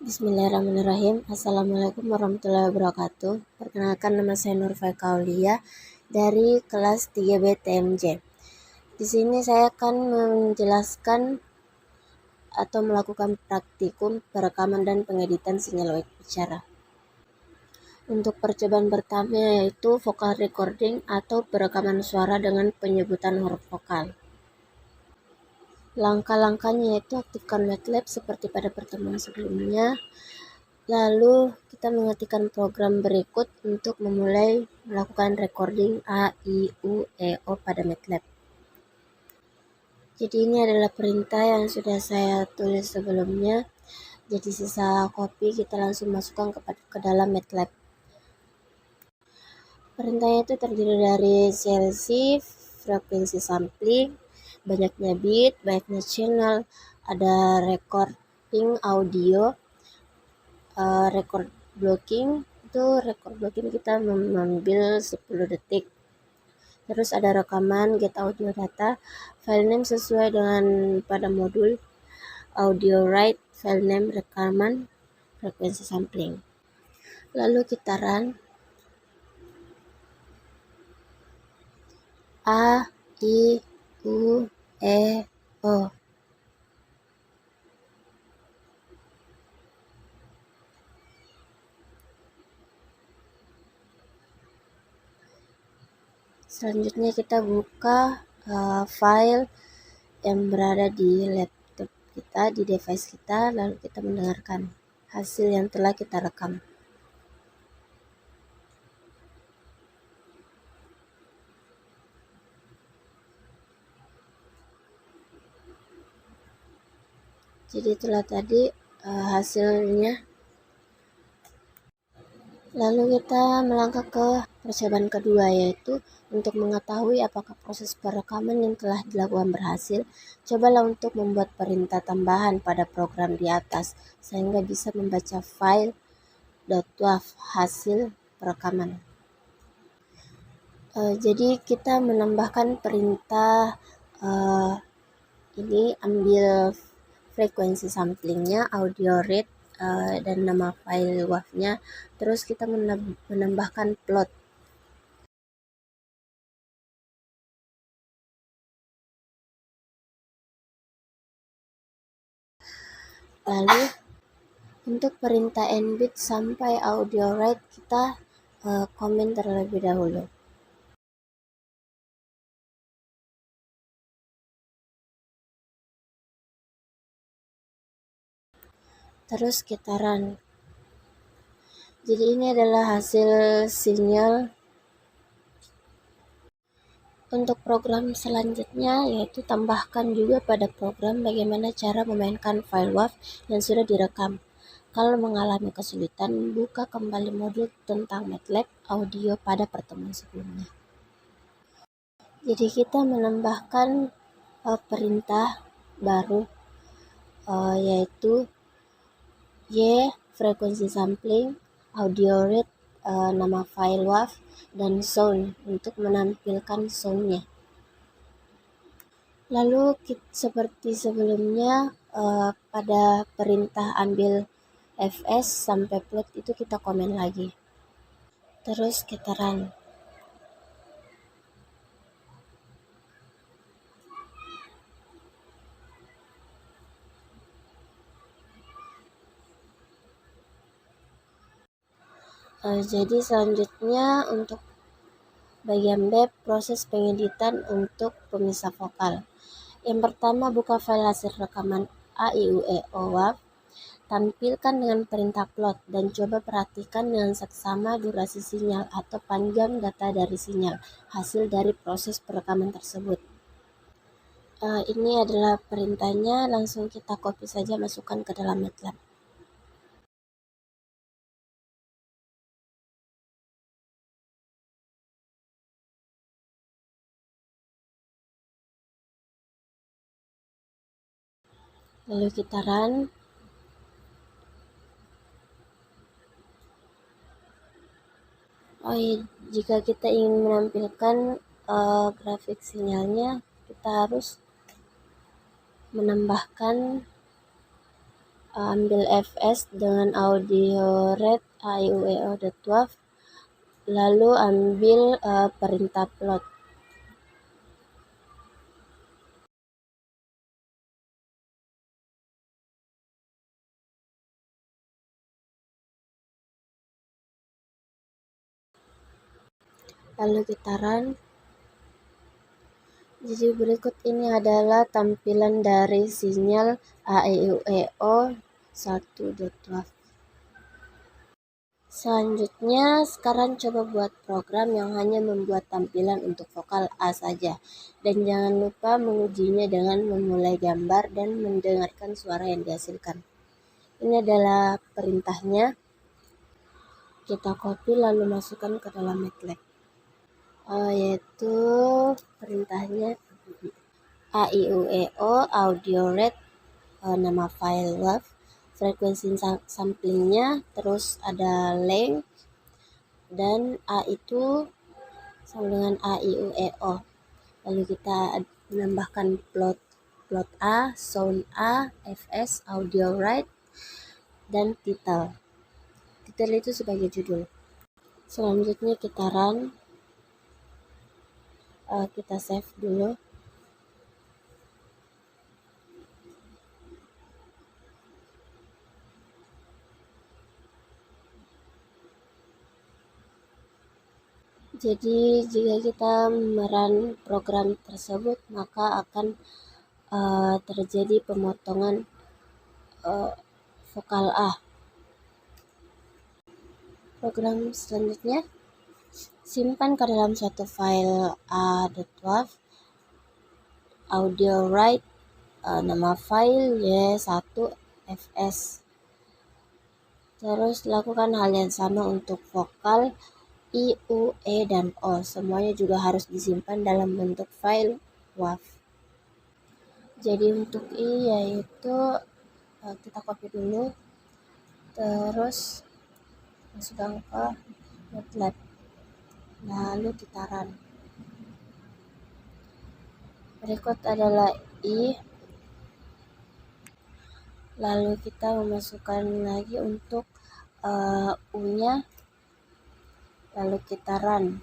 Bismillahirrahmanirrahim. Assalamualaikum warahmatullahi wabarakatuh. Perkenalkan, nama saya Nurfai Kaulia dari kelas 3B TMJ. Di sini saya akan menjelaskan atau melakukan praktikum perekaman dan pengeditan sinyal bicara. Untuk percobaan pertama yaitu vocal recording atau perekaman suara dengan penyebutan huruf vokal. Langkah-langkahnya yaitu aktifkan MATLAB seperti pada pertemuan sebelumnya. Lalu kita mengetikkan program berikut untuk memulai melakukan recording A, I, U, E, O pada MATLAB. Jadi ini adalah perintah yang sudah saya tulis sebelumnya. Jadi sisa copy kita langsung masukkan ke dalam MATLAB. Perintahnya itu terdiri dari CLC, frekuensi sampling, banyaknya bit, banyaknya channel, ada recording audio, record blocking. Itu record blocking kita mengambil 10 detik. Terus ada rekaman get audio data, file name sesuai dengan pada modul, audio write, file name rekaman, frekuensi sampling. Lalu kita run. A, I, U, E, O. Selanjutnya kita buka file yang berada di laptop kita, di device kita, lalu kita mendengarkan hasil yang telah kita rekam. Jadi itulah tadi hasilnya. Lalu kita melangkah ke percobaan kedua, yaitu untuk mengetahui apakah proses perekaman yang telah dilakukan berhasil, cobalah untuk membuat perintah tambahan pada program di atas sehingga bisa membaca file .wav hasil perekaman. Jadi kita menambahkan perintah ini, ambil frekuensi samplingnya, audio rate, dan nama file WAV-nya. Terus kita menambahkan plot. Lalu untuk perintah nbit sampai audio write kita komen terlebih dahulu. Terus kita run. Jadi ini adalah hasil sinyal. Untuk program selanjutnya yaitu tambahkan juga pada program bagaimana cara memainkan file WAV yang sudah direkam. Kalau mengalami kesulitan, buka kembali modul tentang MATLAB audio pada pertemuan sebelumnya. Jadi kita menambahkan perintah baru yaitu Y, frekuensi sampling, audio rate, nama file WAV, dan sound untuk menampilkan soundnya. Lalu seperti sebelumnya pada perintah ambil fs sampai plot itu kita komen lagi. Terus kita run. Jadi selanjutnya untuk bagian B, proses pengeditan untuk pemisah vokal. Yang pertama, buka file hasil rekaman A, I, U, E, O, WAV. Tampilkan dengan perintah plot dan coba perhatikan dengan seksama durasi sinyal atau panjang data dari sinyal hasil dari proses perekaman tersebut. Ini adalah perintahnya, langsung kita copy saja, masukkan ke dalam MATLAB. Lalu kita run. Jika kita ingin menampilkan grafik sinyalnya, kita harus menambahkan ambil fs dengan audio rate aiueo.wav, lalu ambil perintah plot. Lalu kita run. Jadi berikut ini adalah tampilan dari sinyal aiueo 1.wav. Selanjutnya, sekarang coba buat program yang hanya membuat tampilan untuk vokal A saja. Dan jangan lupa mengujinya dengan memulai gambar dan mendengarkan suara yang dihasilkan. Ini adalah perintahnya. Kita copy lalu masukkan ke dalam MATLAB. Yaitu perintahnya aiueo audio rate, nama file WAV, frekuensi samplingnya, terus ada length, dan A itu sama dengan aiueo. Lalu kita menambahkan plot A, sound A, fs, audio rate, dan title. Title itu sebagai judul. Selanjutnya kita run. Kita save dulu. Jadi jika kita merun program tersebut, maka akan terjadi pemotongan vokal A. Program selanjutnya, simpan ke dalam suatu file a.wav, audio write, nama file y1fs. Terus lakukan hal yang sama untuk vokal I, U, E, dan O. Semuanya juga harus disimpan dalam bentuk file WAV. Jadi untuk I yaitu kita copy dulu, terus masukkan ke MATLAB, lalu kita run. Berikut adalah I, lalu kita memasukkan lagi untuk U-nya, lalu kita run.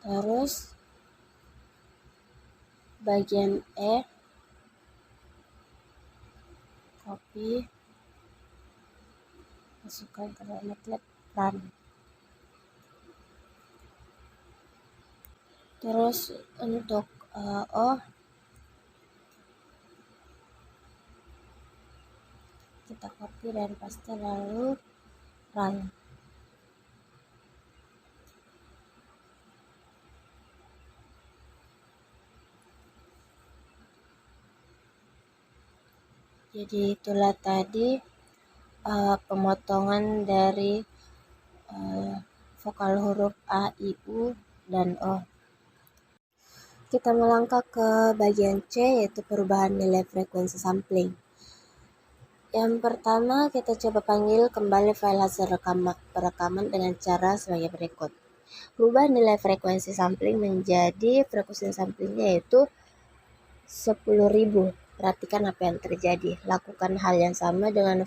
Terus bagian E, copy, masukkan ke dalam MATLAB, run. Terus untuk O, kita copy dan paste lalu run. Jadi itulah tadi pemotongan dari vokal huruf A, I, U, dan O. Kita melangkah ke bagian C, yaitu perubahan nilai frekuensi sampling. Yang pertama, kita coba panggil kembali file hasil perekaman dengan cara sebagai berikut. Rubah nilai frekuensi sampling menjadi frekuensi samplingnya yaitu 10.000. Perhatikan apa yang terjadi. Lakukan hal yang sama dengan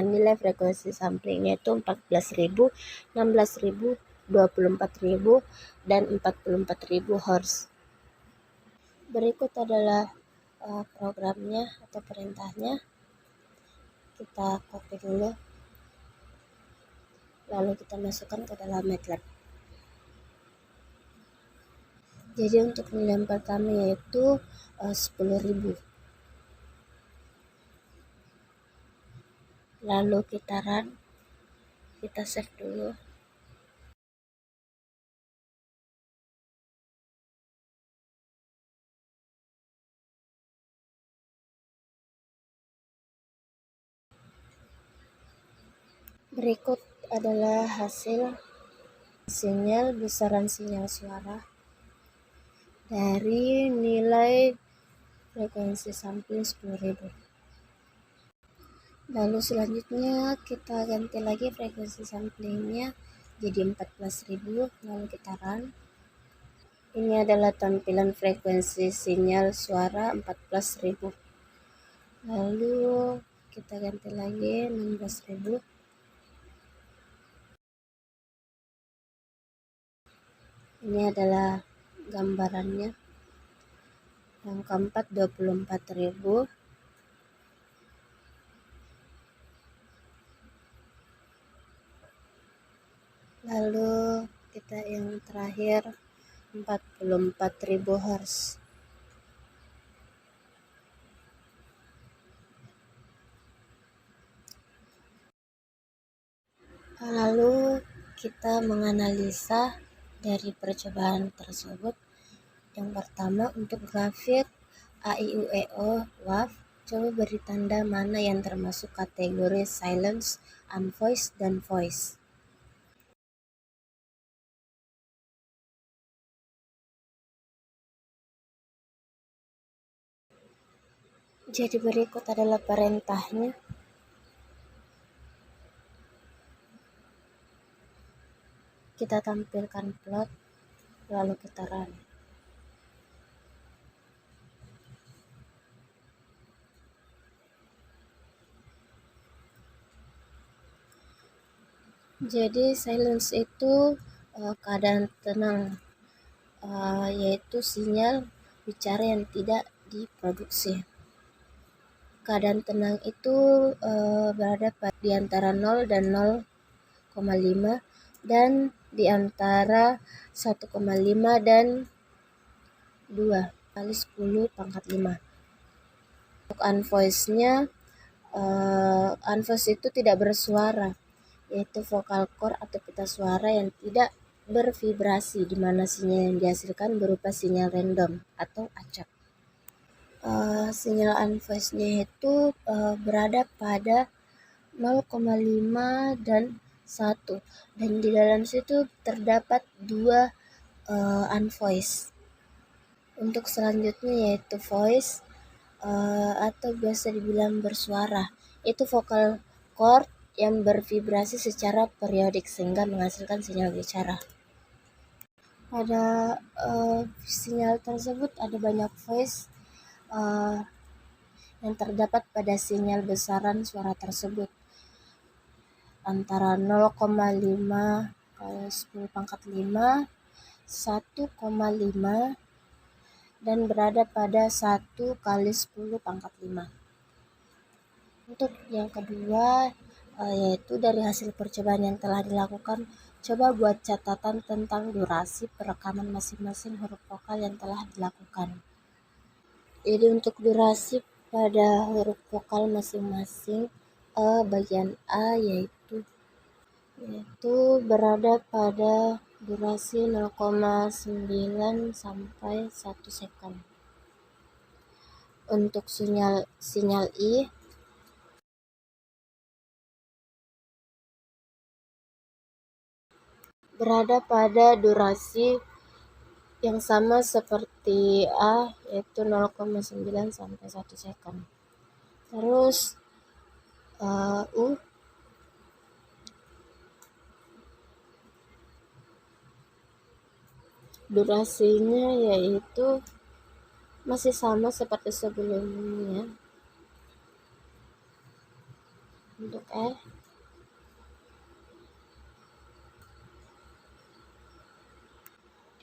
nilai frekuensi sampling yaitu 14.000, 16.000, 24.000, dan 44.000 Hz. Berikut adalah programnya atau perintahnya. Kita copy dulu, lalu kita masukkan ke dalam MATLAB. Jadi untuk nilai yang pertama yaitu 10.000. Lalu kita run, kita save dulu. Berikut adalah hasil sinyal, besaran sinyal suara dari nilai frekuensi sampling 10.000. Lalu selanjutnya kita ganti lagi frekuensi samplingnya jadi 14.000, lalu kita run. Ini adalah tampilan frekuensi sinyal suara 14.000. Lalu kita ganti lagi 16.000. Ini adalah gambarannya. Yang keempat 24.000. Lalu kita yang terakhir 44.000 Hz. Lalu kita menganalisa dari percobaan tersebut. Yang pertama, untuk grafik AIUEO WAV, coba beri tanda mana yang termasuk kategori silence, unvoiced, dan voice. Jadi berikut adalah perintahnya. Kita tampilkan plot, lalu kita run. Jadi silence itu keadaan tenang, yaitu sinyal bicara yang tidak diproduksi. Keadaan tenang itu berada di antara 0 dan 0,5 dan di antara 1,5 dan 2 kali 10 pangkat 5. Untuk unvoiced-nya, unvoiced itu tidak bersuara, yaitu vokal cord atau pita suara yang tidak bervibrasi, di mana sinyal yang dihasilkan berupa sinyal random atau acak. Sinyal unvoiced-nya itu berada pada 0,5 dan 1, dan di dalam situ terdapat 2 unvoiced. Untuk selanjutnya yaitu voice atau biasa dibilang bersuara, itu vokal cord yang bervibrasi secara periodik sehingga menghasilkan sinyal bicara. Pada sinyal tersebut ada banyak voice yang terdapat pada sinyal besaran suara tersebut, antara 0,5 kali 10 pangkat 5, 1,5, dan berada pada 1 kali 10 pangkat 5. Untuk yang kedua, yaitu dari hasil percobaan yang telah dilakukan, coba buat catatan tentang durasi perekaman masing-masing huruf vokal yang telah dilakukan. Jadi untuk durasi pada huruf vokal masing-masing, bagian A yaitu berada pada durasi 0,9 sampai 1 second. Untuk sinyal I berada pada durasi yang sama seperti A, yaitu 0,9 sampai 1 second. Terus U durasinya yaitu masih sama seperti sebelumnya. Untuk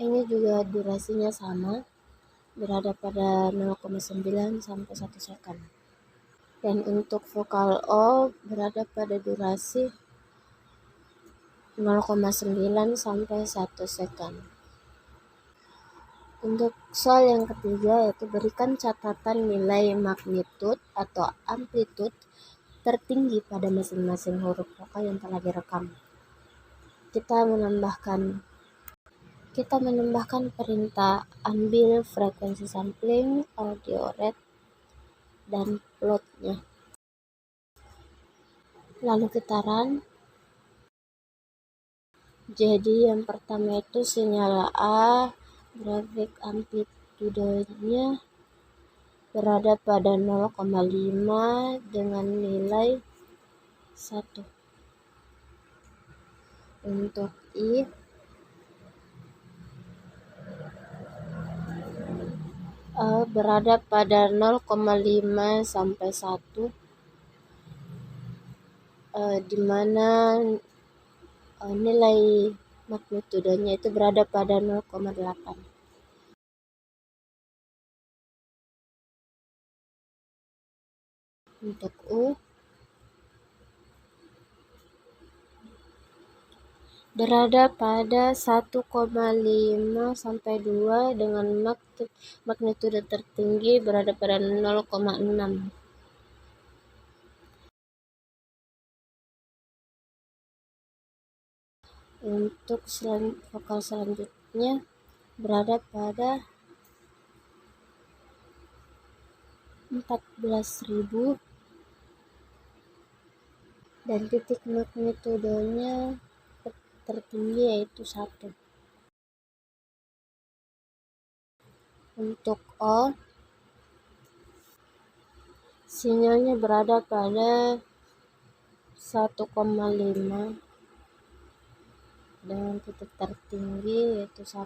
ini juga durasinya sama, berada pada 0,9 sampai 1 second. Dan untuk vokal O berada pada durasi 0,9 sampai 1 second. Untuk soal yang ketiga yaitu berikan catatan nilai magnitude atau amplitude tertinggi pada masing-masing huruf vokal yang telah direkam. Kita menambahkan perintah ambil frekuensi sampling, audio rate, dan plotnya. Lalu kita run. Jadi yang pertama itu sinyal A, grafik amplitudenya berada pada 0,5 dengan nilai 1. Untuk I berada pada 0,5 sampai 1, di mana nilai magnitudenya itu berada pada 0,8. Untuk U berada pada 1,5 sampai 2 dengan magnitudo tertinggi berada pada 0,6. Untuk vokal selanjutnya berada pada 14.000 dan titik magnitudonya tertinggi yaitu 1. Untuk O, sinyalnya berada pada 1,5 dengan titik tertinggi yaitu 1.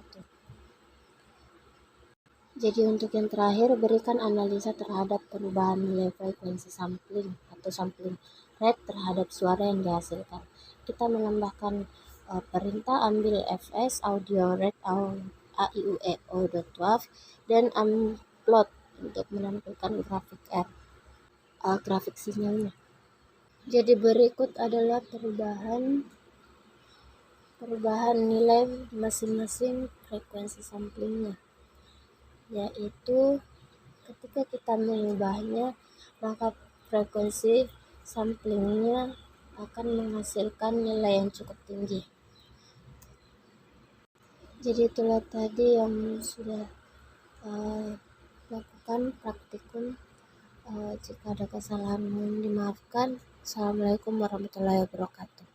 Jadi untuk yang terakhir, berikan analisa terhadap perubahan nilai frekuensi sampling atau sampling rate terhadap suara yang dihasilkan. Kita menambahkan perintah ambil fs audio rate aiueo.wav dan upload untuk menampilkan grafik sinyalnya. Jadi berikut adalah perubahan nilai masing-masing frekuensi samplingnya, yaitu ketika kita mengubahnya maka frekuensi samplingnya akan menghasilkan nilai yang cukup tinggi. Jadi itulah tadi yang sudah lakukan praktikum. Jika ada kesalahan mohon dimaafkan. Assalamualaikum warahmatullahi wabarakatuh.